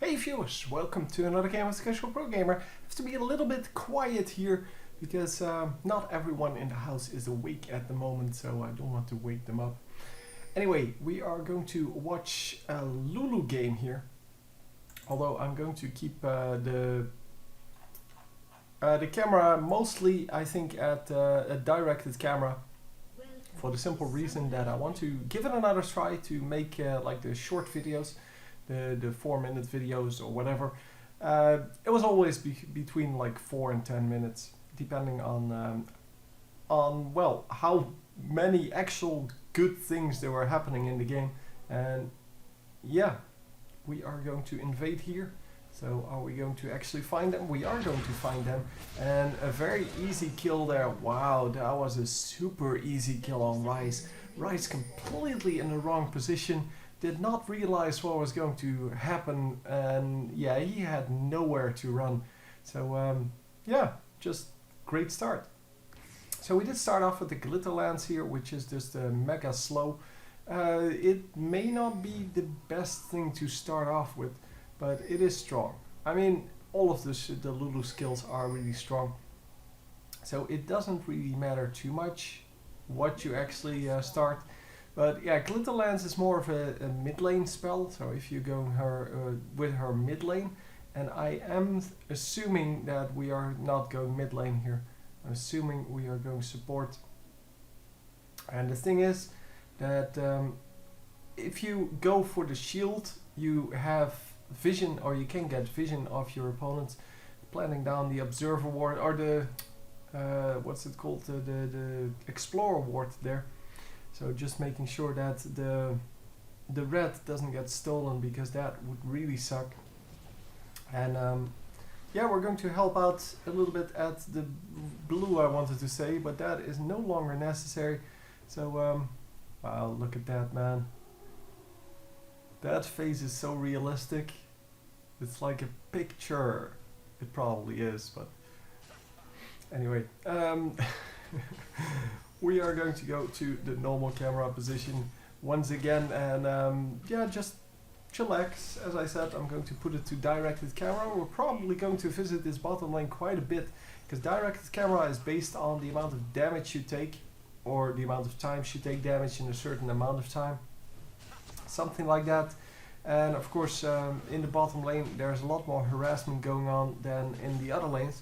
Hey viewers, welcome to another game of Casual Pro Gamer. I have to be a little bit quiet here because not everyone in the house is awake at the moment, so I don't want to wake them up. Anyway, we are going to watch a Lulu game here. Although I'm going to keep the camera mostly, I think, at a directed camera. For the simple reason that I want to give it another try to make like the short videos. The 4-minute videos or whatever. It was always between like 4 and 10 minutes, depending on well, how many actual good things there were happening in the game. And yeah, we are going to invade here. So are we going to actually find them? We are going to find them. And a very easy kill there. Wow, that was a super easy kill on Rice. Rice completely in the wrong position. Did not realize what was going to happen, and yeah, he had nowhere to run. So yeah, just great start. So we did start off with the glitter lance here, which is just mega slow. It may not be the best thing to start off with, but it is strong. I mean, all of the Lulu skills are really strong, so it doesn't really matter too much what you actually start. But yeah, Glitter Lance is more of a mid lane spell, so if you go with her mid lane, and I am assuming that we are not going mid lane here. I'm assuming we are going support. And the thing is that if you go for the shield, you have vision, or you can get vision of your opponents, planting down the Observer ward, or the what's it called, the Explorer ward there. So just making sure that the red doesn't get stolen, because that would really suck. And yeah, we're going to help out a little bit at the blue, I wanted to say, but that is no longer necessary. So wow, look at that, man. That face is so realistic. It's like a picture. It probably is, but anyway. We are going to go to the normal camera position once again, and yeah, just chillax. As I said, I'm going to put it to directed camera. We're probably going to visit this bottom lane quite a bit, because directed camera is based on the amount of damage you take, or the amount of times you take damage in a certain amount of time, something like that. And of course, in the bottom lane there's a lot more harassment going on than in the other lanes.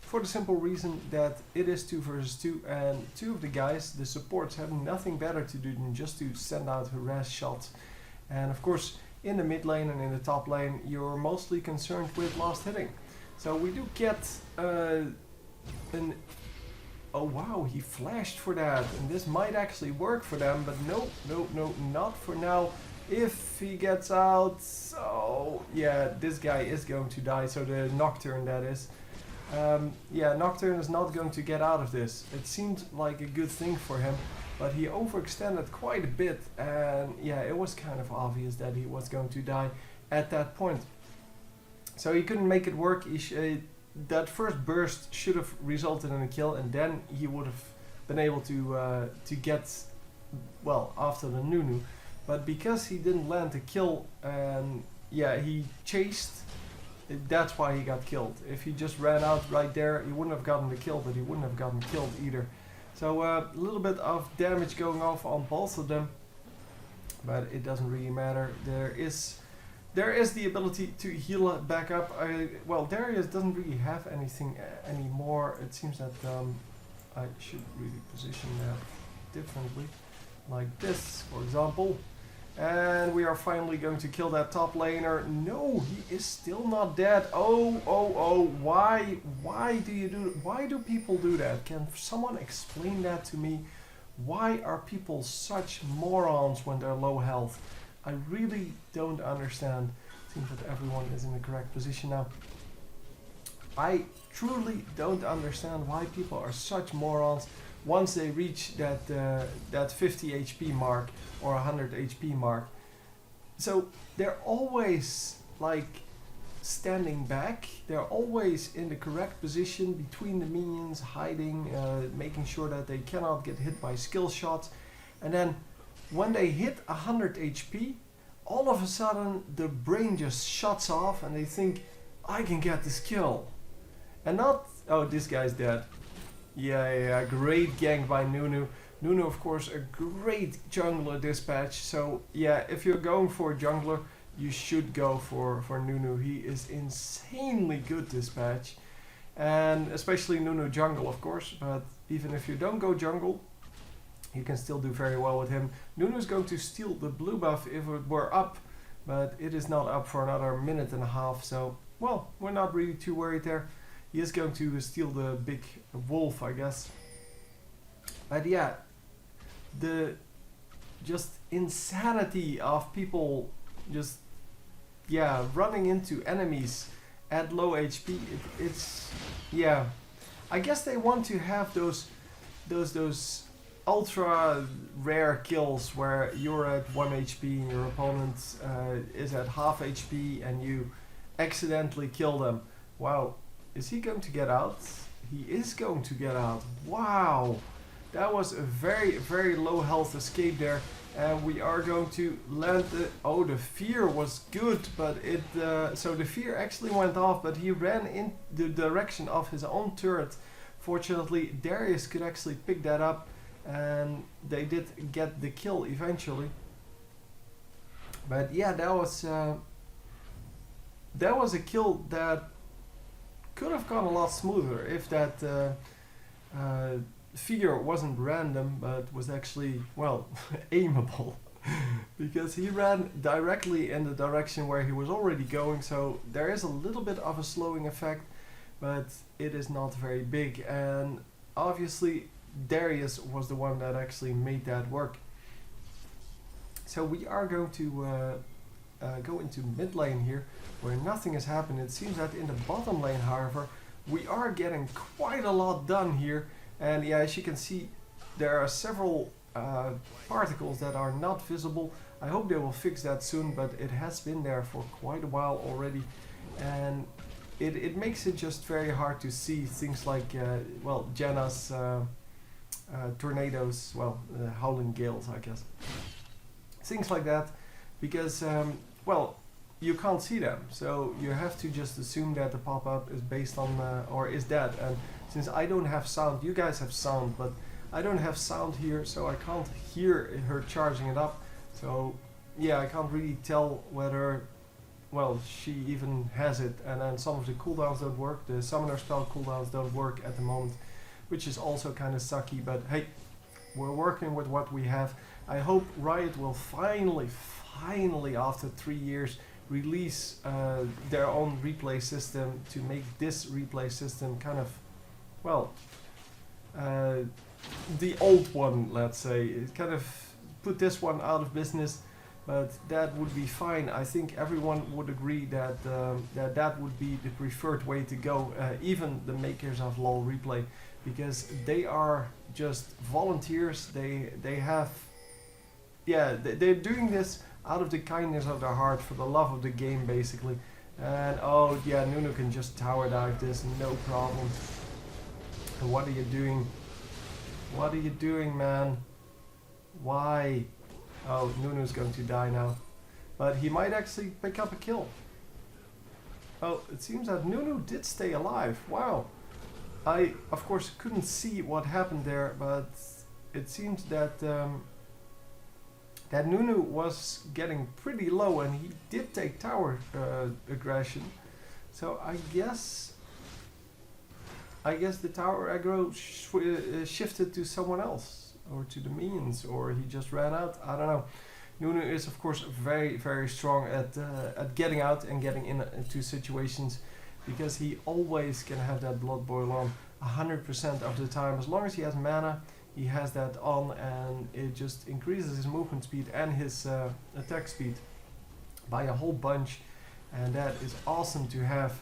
For the simple reason that it is 2 versus 2, and two of the guys, the supports, have nothing better to do than just to send out harass shots. And of course, in the mid lane and in the top lane, you're mostly concerned with last hitting. So we do get an... Oh wow, he flashed for that, and this might actually work for them, but no, not for now. If he gets out, oh yeah, this guy is going to die, so the Nocturne, that is. Yeah, Nocturne is not going to get out of this. It seemed like a good thing for him, but he overextended quite a bit, and yeah, it was kind of obvious that he was going to die at that point. So he couldn't make it work. That first burst should have resulted in a kill, and then he would have been able to get, well, after the Nunu. But because he didn't land a kill, and yeah, he chased, that's why he got killed. If he just ran out right there, he wouldn't have gotten the kill, but he wouldn't have gotten killed either. So a little bit of damage going off on both of them, but it doesn't really matter. There is the ability to heal it back up. Well, Darius doesn't really have anything anymore. It seems that I should really position that differently, like this, for example. And we are finally going to kill that top laner. No, he is still not dead. Oh, why do people do that? Can someone explain that to me? Why are people such morons when they're low health? I really don't understand. Seems that everyone is in the correct position now. I truly don't understand why people are such morons once they reach that 50 HP mark or 100 HP mark. So they're always like standing back, they're always in the correct position between the minions, hiding, making sure that they cannot get hit by skill shots, and then when they hit 100 HP, all of a sudden the brain just shuts off and they think, I can get this kill. And not, oh, this guy's dead. Yeah, great gank by Nunu. Nunu, of course, a great jungler dispatch. So yeah, if you're going for a jungler, you should go for Nunu. He is insanely good dispatch. And especially Nunu jungle, of course. But even if you don't go jungle, you can still do very well with him. Nunu is going to steal the blue buff if it were up. But it is not up for another minute and a half. So, well, we're not really too worried there. He is going to steal the big wolf, I guess. But yeah, the just insanity of people just, yeah, running into enemies at low HP. It's, yeah, I guess they want to have those ultra rare kills where you're at 1 HP and your opponent is at half HP and you accidentally kill them. Wow. Is he going to get out? He is going to get out. Wow! That was a very, very low health escape there. And we are going to land the... Oh, the fear was good, but it... so the fear actually went off, but he ran in the direction of his own turret. Fortunately, Darius could actually pick that up, and they did get the kill eventually. But yeah, that was a kill that could have gone a lot smoother if that figure wasn't random but was actually, well, aimable. Because he ran directly in the direction where he was already going, so there is a little bit of a slowing effect, but it is not very big. And obviously Darius was the one that actually made that work. So we are going to go into mid lane here, where nothing has happened. It seems that in the bottom lane, however, we are getting quite a lot done here. And yeah, as you can see, there are several particles that are not visible. I hope they will fix that soon, but it has been there for quite a while already. And it makes it just very hard to see things like, well, Janna's tornadoes, well, howling gales, I guess. Things like that, because, well, you can't see them, so you have to just assume that the pop-up is based on, or is that. And since I don't have sound, you guys have sound, but I don't have sound here, so I can't hear her charging it up. So yeah, I can't really tell whether, well, she even has it. And then some of the cooldowns don't work, the summoner spell cooldowns don't work at the moment, which is also kind of sucky, but hey, we're working with what we have. I hope Riot will finally, after 3 years, release their own replay system to make this replay system kind of, well, the old one, let's say. It kind of put this one out of business, but that would be fine. I think everyone would agree that that would be the preferred way to go, even the makers of LoL Replay, because they are just volunteers. They have, yeah, they're doing this out of the kindness of their heart, for the love of the game, basically. And oh yeah, Nunu can just tower dive this, no problem. And what are you doing? What are you doing, man? Why? Oh, Nunu's going to die now. But he might actually pick up a kill. Oh, it seems that Nunu did stay alive. Wow. I, of course, couldn't see what happened there, but it seems that that Nunu was getting pretty low, and he did take tower aggression. So I guess the tower aggro shifted to someone else, or to the minions, or he just ran out. I don't know. Nunu is, of course, very, very strong at getting out and getting into situations, because he always can have that blood boil on 100% of the time. As long as he has mana, he has that on, and it just increases his movement speed and his attack speed by a whole bunch, and that is awesome to have.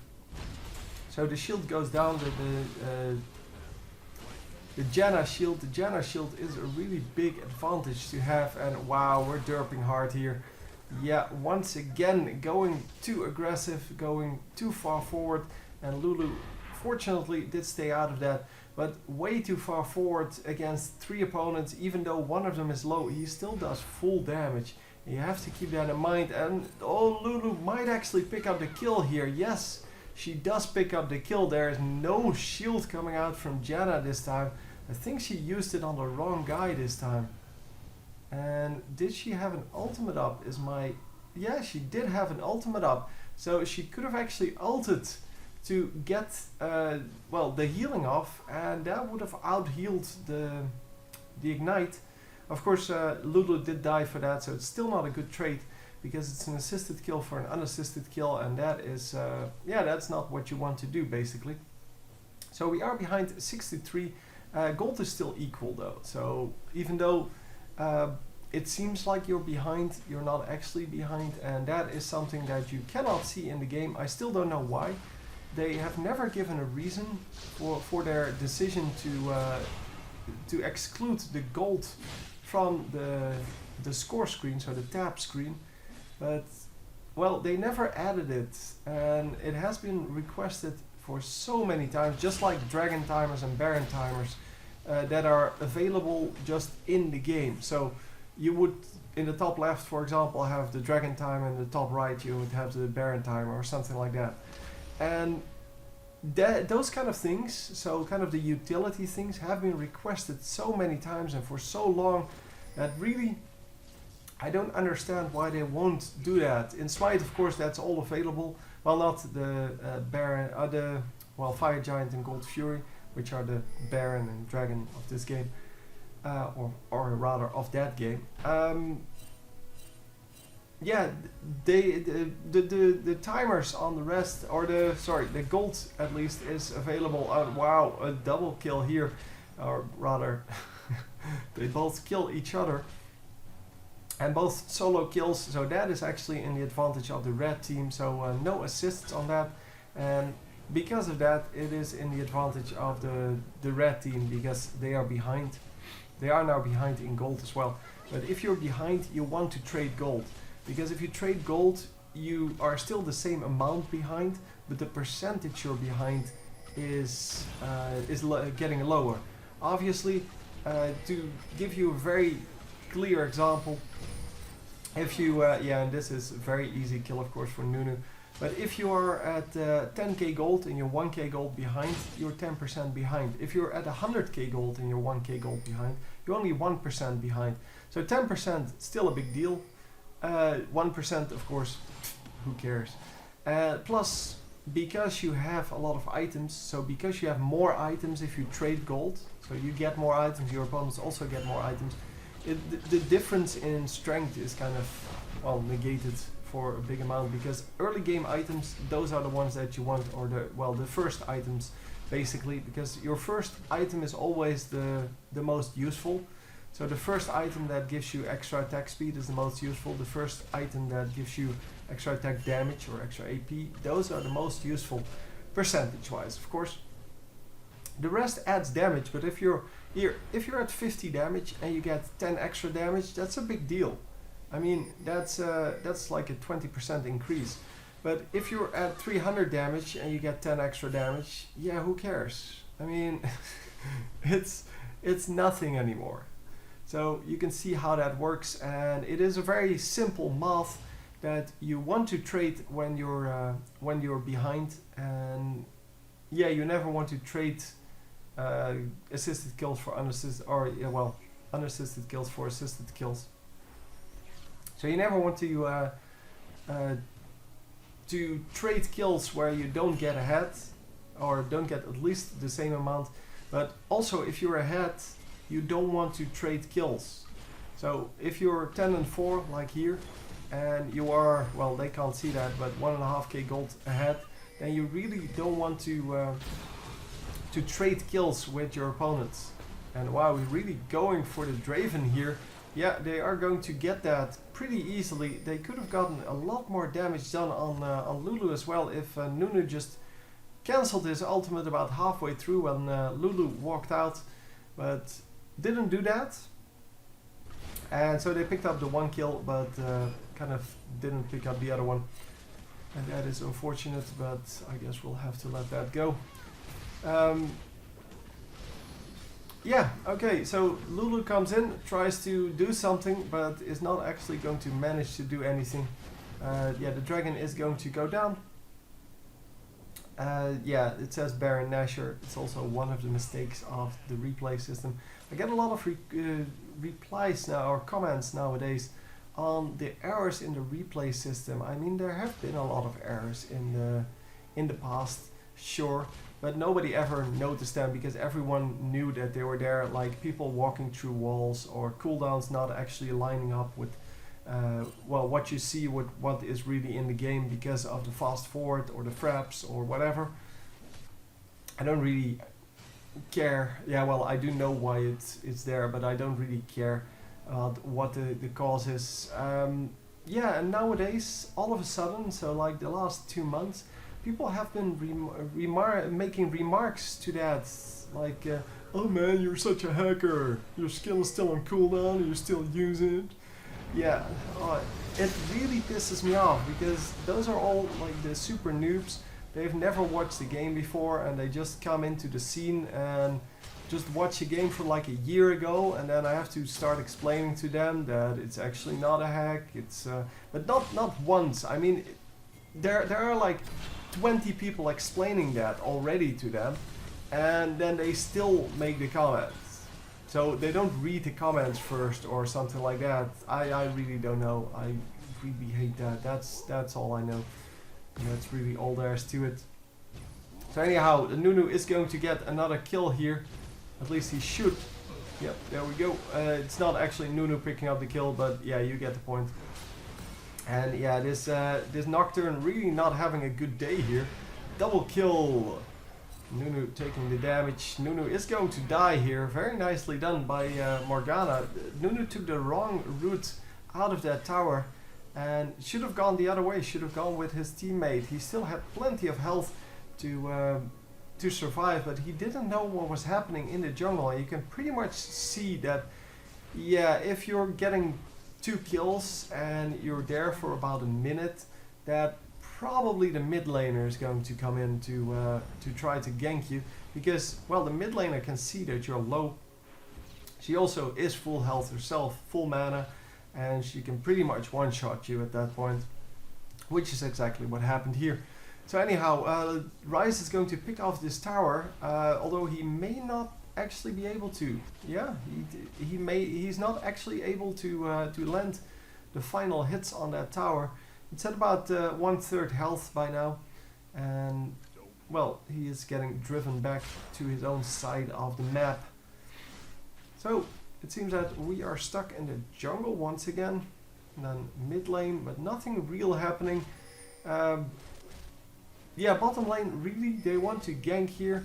So the shield goes down, the Janna shield. The Janna shield is a really big advantage to have, and wow, we're derping hard here. Yeah, once again, going too aggressive, going too far forward, and Lulu fortunately did stay out of that, but way too far forward against 3 opponents. Even though one of them is low, he still does full damage, You have to keep that in mind. And oh, Lulu might actually pick up the kill here. Yes, she does pick up the kill. There is no shield coming out from Janna this time. I think she used it on the wrong guy this time. And did she have an ultimate up? Yeah, she did have an ultimate up. So she could have actually ulted to get the healing off, and that would have out-healed the ignite. Of course, Lulu did die for that, so it's still not a good trade because it's an assisted kill for an unassisted kill, and that is, that's not what you want to do basically. So we are behind 63. Gold is still equal though, so even though it seems like you're behind, you're not actually behind, and that is something that you cannot see in the game. I still don't know why. They have never given a reason for their decision to exclude the gold from the score screen, so the tab screen. But well, they never added it, and it has been requested for so many times, just like dragon timers and baron timers that are available just in the game. So you would, in the top left, for example, have the dragon timer, and in the top right you would have the baron timer or something like that. And those kind of things, so kind of the utility things, have been requested so many times and for so long that really I don't understand why they won't do that. In spite, of course, that's all available. Well, not the Baron, Fire Giant and Gold Fury, which are the Baron and Dragon of this game, or rather of that game. The timers on the rest, or the gold at least is available. Wow, a double kill here, or rather, they both kill each other, and both solo kills. So that is actually in the advantage of the red team. So no assists on that, and because of that, it is in the advantage of the red team because they are behind. They are now behind in gold as well. But if you're behind, you want to trade gold. Because if you trade gold, you are still the same amount behind, but the percentage you're behind is getting lower. Obviously, to give you a very clear example, if you, and this is a very easy kill of course for Nunu, but if you are at 10k gold and you're 1k gold behind, you're 10% behind. If you're at 100k gold and you're 1k gold behind, you're only 1% behind. So 10% still a big deal. 1% of course, who cares? Plus, because you have a lot of items, so because you have more items if you trade gold, so you get more items, your opponents also get more items, the difference in strength is kind of, negated for a big amount, because early game items, those are the ones that you want, or the first items basically, because your first item is always the most useful. So the first item that gives you extra attack speed is the most useful. The first item that gives you extra attack damage or extra AP, those are the most useful percentage-wise, of course. The rest adds damage, but if you're at 50 damage and you get 10 extra damage, that's a big deal. I mean, that's like a 20% increase. But if you're at 300 damage and you get 10 extra damage, yeah, who cares? I mean, it's nothing anymore. So you can see how that works, and it is a very simple math that you want to trade when you're behind, and yeah, you never want to trade assisted kills for unassisted, or unassisted kills for assisted kills. So you never want to trade kills where you don't get ahead, or don't get at least the same amount. But also, if you're ahead, you don't want to trade kills. So if you're 10 and 4 like here, and you are, well, they can't see that, but 1.5k gold ahead, then you really don't want to trade kills with your opponents. And wow, we're really going for the Draven here. Yeah, they are going to get that pretty easily. They could have gotten a lot more damage done on Lulu as well if Nunu just cancelled his ultimate about halfway through when Lulu walked out, but didn't do that. And so they picked up the one kill, but kind of didn't pick up the other one. And that is unfortunate, but I guess we'll have to let that go. Yeah, okay, so Lulu comes in, tries to do something, but is not actually going to manage to do anything. Yeah, the dragon is going to go down. Yeah, it says Baron Nashor. It's also one of the mistakes of the replay system. I get a lot of replies now, or comments nowadays, on the errors in the replay system. I mean, there have been a lot of errors in the past, sure, but nobody ever noticed them because everyone knew that they were there, like people walking through walls or cooldowns not actually lining up with well, what you see with what is really in the game because of the fast forward or the fraps or whatever. I don't really care. Yeah, well, I do know why it's there, but I don't really care what the cause is. Yeah, and nowadays, all of a sudden, so like the last 2 months, people have been making remarks to that, like, oh man, you're such a hacker, your skill is still on cooldown and you're still using it. Yeah, it really pisses me off because those are all like the super noobs. They've never watched the game before and they just come into the scene and just watch a game from like a year ago, and then I have to start explaining to them that it's actually not a hack. It's but not once. I mean, there are like 20 people explaining that already to them, and then they still make the comments. So they don't read the comments first or something like that. I really don't know. I really hate that. That's all I know. And that's really all there is to it. So anyhow, the Nunu is going to get another kill here. At least he should. Yep, there we go. It's not actually Nunu picking up the kill, but yeah, you get the point. And yeah, this Nocturne really not having a good day here. Double kill. Nunu taking the damage. Nunu is going to die here. Very nicely done by Morgana. Nunu took the wrong route out of that tower and should have gone the other way. Should have gone with his teammate. He still had plenty of health to survive, but he didn't know what was happening in the jungle. And you can pretty much see that, yeah, if you're getting 2 kills and you're there for about a minute, that probably the mid laner is going to come in to try to gank you, because, well, the mid laner can see that you're low. She also is full health herself, full mana, and she can pretty much one-shot you at that point, which is exactly what happened here. So anyhow, Ryze is going to pick off this tower, although he may not actually be able to. Yeah, he's not actually able to land the final hits on that tower. It's at about 1/3 health by now, and well, he is getting driven back to his own side of the map. So it seems that we are stuck in the jungle once again, and then mid lane, but nothing real happening. Yeah, bottom lane, really, they want to gank here,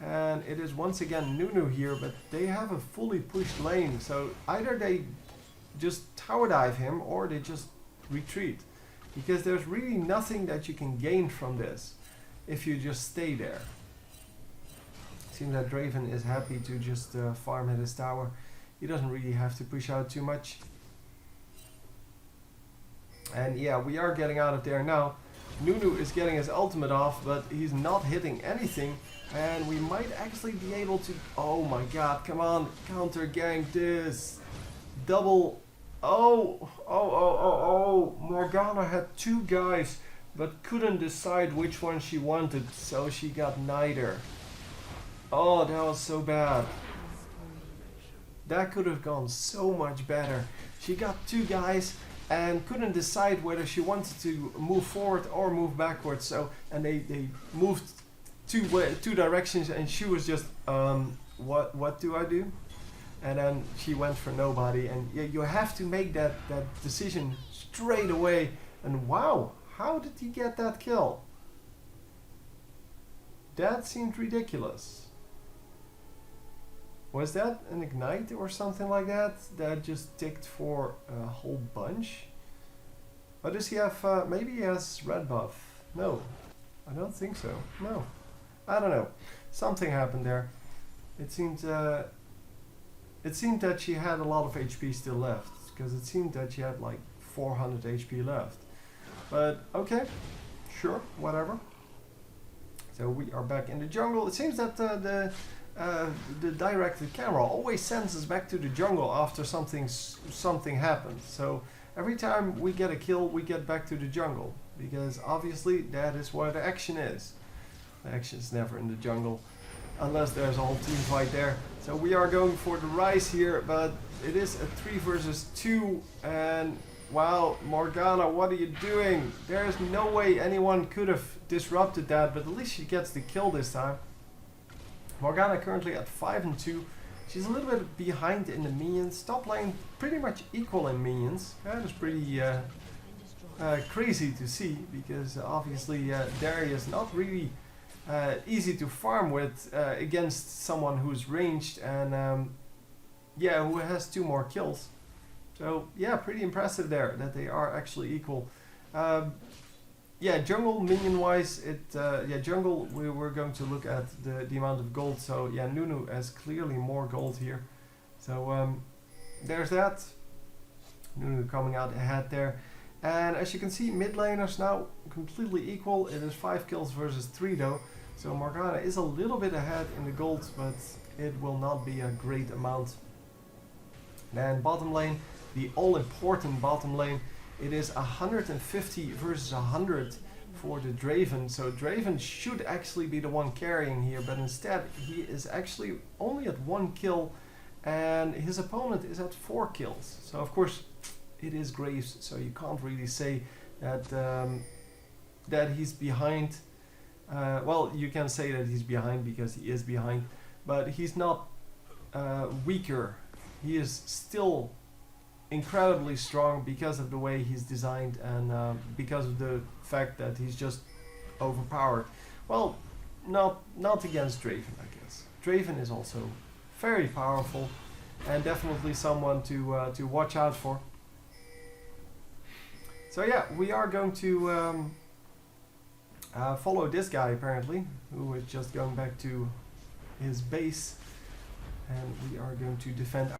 and it is once again Nunu here, but they have a fully pushed lane, so either they just tower dive him or they just retreat. Because there's really nothing that you can gain from this if you just stay there. Seems that Draven is happy to just farm at his tower. He doesn't really have to push out too much. And yeah, we are getting out of there now. Nunu is getting his ultimate off, but he's not hitting anything. And we might actually be able to... Oh my god, come on, counter gank this. Double... Oh, Morgana had 2 guys, but couldn't decide which one she wanted, so she got neither. Oh, that was so bad. That could have gone so much better. She got 2 guys and couldn't decide whether she wanted to move forward or move backwards, so, and they moved two directions, and she was just, what do I do? And then she went for nobody, and you have to make that decision straight away. And wow, how did he get that kill? That seemed ridiculous. Was that an ignite or something like that? That just ticked for a whole bunch? Or does he have, maybe he has red buff? No, I don't think so. No, I don't know. Something happened there. It seemed that she had a lot of HP still left, because it seemed that she had like 400 HP left. But okay, sure, whatever. So we are back in the jungle. It seems that the the directed camera always sends us back to the jungle after something happens. So every time we get a kill, we get back to the jungle, because obviously that is where the action is. The action is never in the jungle unless there's a whole team fight there. So we are going for the rise here, but it is a 3 versus 2, and wow, Morgana, what are you doing? There's no way anyone could have disrupted that, but at least she gets the kill this time. Morgana currently at 5 and 2. She's a little bit behind in the minions. Top lane pretty much equal in minions. That is pretty crazy to see, because obviously Darius is not really easy to farm with against someone who's ranged and yeah, who has 2 more kills. So yeah, pretty impressive there that they are actually equal. Yeah, jungle minion wise, yeah, jungle we're going to look at the amount of gold. So yeah, Nunu has clearly more gold here. So there's that. Nunu coming out ahead there. And as you can see, mid laners now completely equal. It is 5 kills versus 3 though. So Morgana is a little bit ahead in the gold, but it will not be a great amount. Then bottom lane, the all-important bottom lane, it is 150 versus 100 for the Draven. So Draven should actually be the one carrying here, but instead he is actually only at 1 kill and his opponent is at 4 kills. So of course it is Graves, so you can't really say that that he's behind. Well, you can say that he's behind because he is behind, but he's not weaker. He is still incredibly strong because of the way he's designed and because of the fact that he's just overpowered. Well, not against Draven, I guess. Draven is also very powerful and definitely someone to watch out for. So yeah, we are going to follow this guy apparently, who is just going back to his base, and we are going to defend